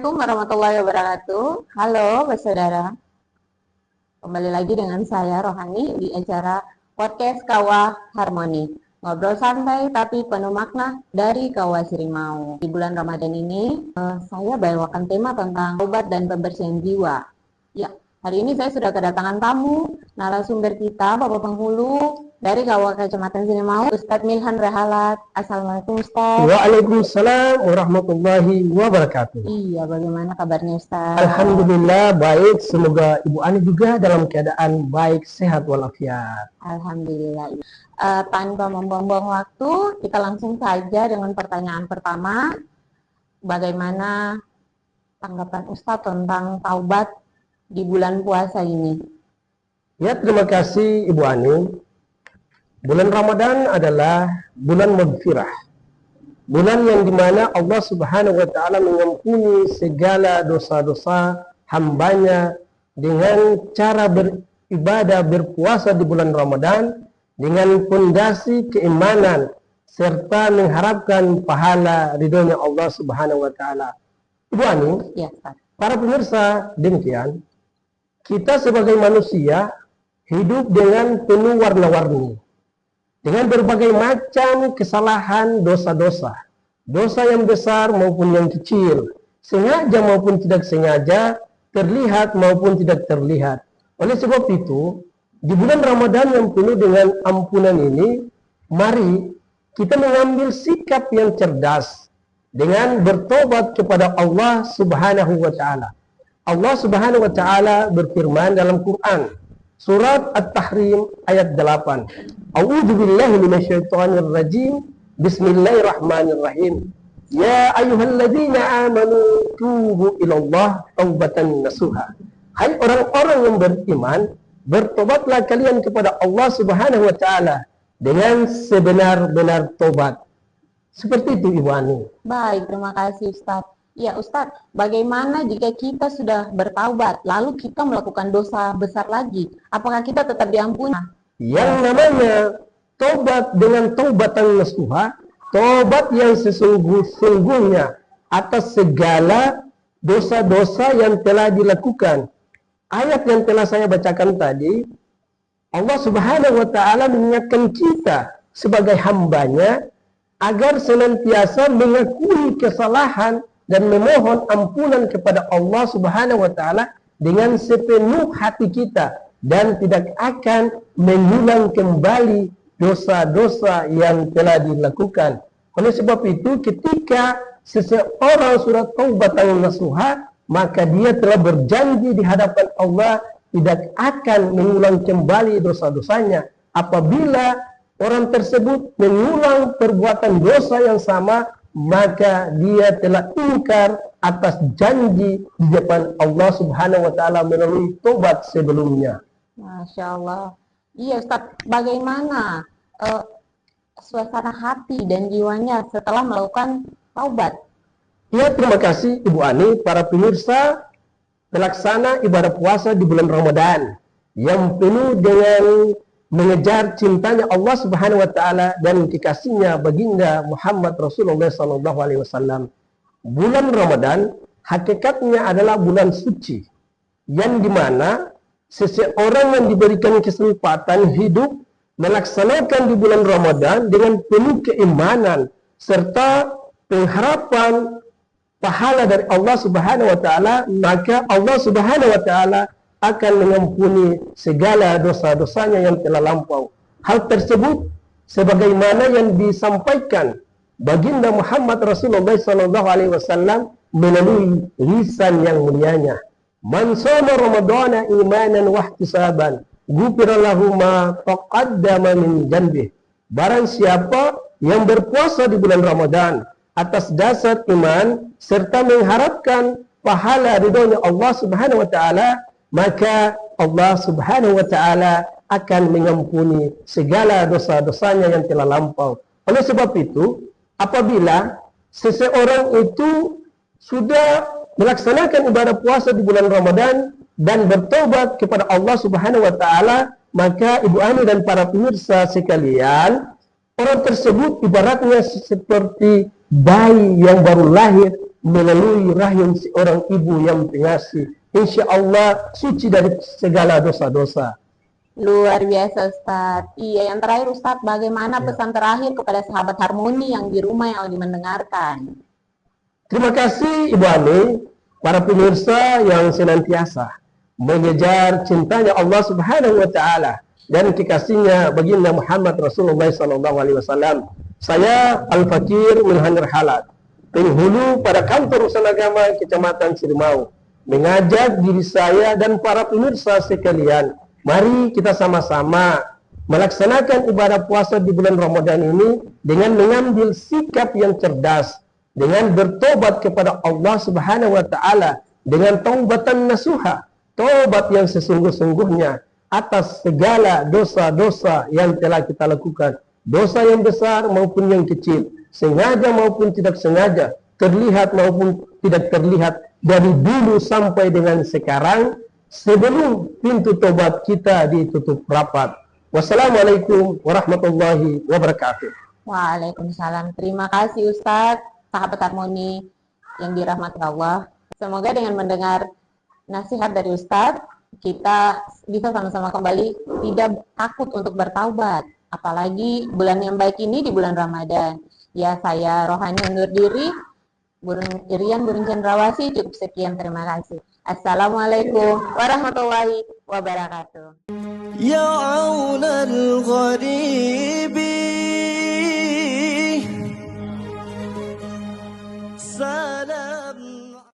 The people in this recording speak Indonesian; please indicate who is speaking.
Speaker 1: Assalamualaikum warahmatullahi wabarakatuh. Halo saudara, kembali lagi dengan saya Rohani di acara podcast Kawah Harmoni. Ngobrol santai tapi penuh makna dari Kawah Sirimau. Di bulan Ramadan ini, saya bawakan tema tentang obat dan pembersihan jiwa. Ya, hari ini saya sudah kedatangan tamu, narasumber kita, Bapak Penghulu dari Kawah Kecamatan Sirimau, Ustadz Milhan Rehalat. Assalamualaikum Ustadz.
Speaker 2: Waalaikumsalam warahmatullahi wabarakatuh.
Speaker 1: Iya, bagaimana kabarnya Ustadz?
Speaker 2: Alhamdulillah baik, semoga Ibu Ani juga dalam keadaan baik, sehat walafiat.
Speaker 1: Alhamdulillah. Tanpa membuang-buang waktu, kita langsung saja dengan pertanyaan pertama. Bagaimana tanggapan Ustadz tentang taubat di bulan puasa ini?
Speaker 2: Ya, terima kasih Ibu Ani. Bulan Ramadan adalah bulan maghfirah. Bulan yang dimana Allah Subhanahu wa Ta'ala mengampuni segala dosa-dosa hambanya dengan cara beribadah, berpuasa di bulan Ramadan dengan fondasi keimanan serta mengharapkan pahala ridhonya Allah Subhanahu wa Ta'ala. Ibu Ani,
Speaker 1: Ya, Ustaz.
Speaker 2: para pemirsa, demikian kita sebagai manusia hidup dengan penuh warna-warni, dengan berbagai macam kesalahan, dosa-dosa, dosa yang besar maupun yang kecil, sengaja maupun tidak sengaja, terlihat maupun tidak terlihat. Oleh sebab itu, di bulan Ramadan yang penuh dengan ampunan ini, mari kita mengambil sikap yang cerdas dengan bertobat kepada Allah Subhanahu wa Ta'ala. Allah Subhanahu wa Ta'ala berfirman dalam Quran, Surat At-Tahrim ayat 8. A'udzu billahi minasyaitonir rajim. Bismillahirrahmanirrahim. Ya ayyuhalladzina amanu tubu ilallah taubatan nasuha. Hai orang-orang yang beriman, bertobatlah kalian kepada Allah Subhanahu wa Ta'ala dengan sebenar-benar tobat. Seperti itu Ibu Ani.
Speaker 1: Baik, terima kasih Ustadz. Ya Ustadz, bagaimana jika kita sudah bertaubat, lalu kita melakukan dosa besar lagi? Apakah kita tetap diampuni?
Speaker 2: Yang namanya tobat dengan taubatan nasuha, tobat yang sesungguh-sungguhnya atas segala dosa-dosa yang telah dilakukan. Ayat yang telah saya bacakan tadi, Allah Subhanahu wa Ta'ala mengingatkan kita sebagai hambanya agar senantiasa mengakui kesalahan dan memohon ampunan kepada Allah Subhanahu wa Ta'ala dengan sepenuh hati kita dan tidak akan mengulang kembali dosa-dosa yang telah dilakukan. Oleh sebab itu, ketika seseorang sudah taubatan nasuha, maka dia telah berjanji di hadapan Allah tidak akan mengulang kembali dosa-dosanya. Apabila orang tersebut mengulang perbuatan dosa yang sama, maka dia telah ingkar atas janji di depan Allah Subhanahu wa Ta'ala melalui tobat sebelumnya.
Speaker 1: Masya Allah. Iya Ustaz, bagaimana suasana hati dan jiwanya setelah melakukan taubat?
Speaker 2: Ya, terima kasih Ibu Ani, para pemirsa pelaksana ibadah puasa di bulan Ramadan yang penuh dengan mengejar cintanya Allah Subhanahu wa Ta'ala dan kekasihnya baginda Muhammad Rasulullah SAW. Bulan Ramadan hakikatnya adalah bulan suci yang dimana seseorang yang diberikan kesempatan hidup melaksanakan di bulan Ramadan dengan penuh keimanan serta pengharapan pahala dari Allah Subhanahu wa Ta'ala, maka Allah Subhanahu wa Ta'ala akan mengampuni segala dosa-dosanya yang telah lampau. Hal tersebut sebagaimana yang disampaikan baginda Muhammad Rasulullah SAW melalui lisan yang mulianya. Man shoma Ramadana imanan wa ihtisaban, ghufira lahu ma taqaddama min dhanbihi. Barang siapa yang berpuasa di bulan Ramadan atas dasar iman serta mengharapkan pahala ridhonya Allah Subhanahu wa Ta'ala, maka Allah Subhanahu wa Ta'ala akan mengampuni segala dosa-dosanya yang telah lampau. Oleh sebab itu, apabila seseorang itu sudah melaksanakan ibadah puasa di bulan Ramadan dan bertobat kepada Allah Subhanahu wa Ta'ala, maka Ibu Ani dan para pemirsa sekalian, orang tersebut ibaratnya seperti bayi yang baru lahir melalui rahim seorang ibu yang pengasih. Insya Allah suci dari segala dosa-dosa.
Speaker 1: Luar biasa Ustadz. Iya, yang terakhir Ustadz, bagaimana pesan terakhir kepada sahabat Harmoni yang di rumah yang lagi mendengarkan?
Speaker 2: Terima kasih Ibu Ani, para pemirsa yang senantiasa mengejar cintanya Allah Subhanahu wa taala dan kekasihnya baginda Muhammad Rasulullah sallallahu alaihi wasallam. Saya Al-Fakir Milhanir Halat, penghulu pada kantor urusan agama Kecamatan Sirimau, mengajak diri saya dan para pemirsa sekalian, mari kita sama-sama melaksanakan ibadah puasa di bulan Ramadan ini dengan mengambil sikap yang cerdas, dengan bertobat kepada Allah Subhanahu wa taala dengan taubatan nasuha, tobat yang sesungguh-sungguhnya atas segala dosa-dosa yang telah kita lakukan, dosa yang besar maupun yang kecil, sengaja maupun tidak sengaja, terlihat maupun tidak terlihat, dari dulu sampai dengan sekarang, sebelum pintu tobat kita ditutup rapat. Wassalamualaikum warahmatullahi wabarakatuh.
Speaker 1: Waalaikumsalam. Terima kasih Ustadz, sahabat Harmoni yang dirahmati Allah. Semoga dengan mendengar nasihat dari Ustadz, kita bisa sama-sama kembali tidak takut untuk bertaubat. Apalagi bulan yang baik ini di bulan Ramadan. Ya, saya Rohani undur diri. Burung Irian, Burung Cendrawasih, cukup sekian. Terima kasih. Assalamualaikum warahmatullahi wabarakatuh. Ya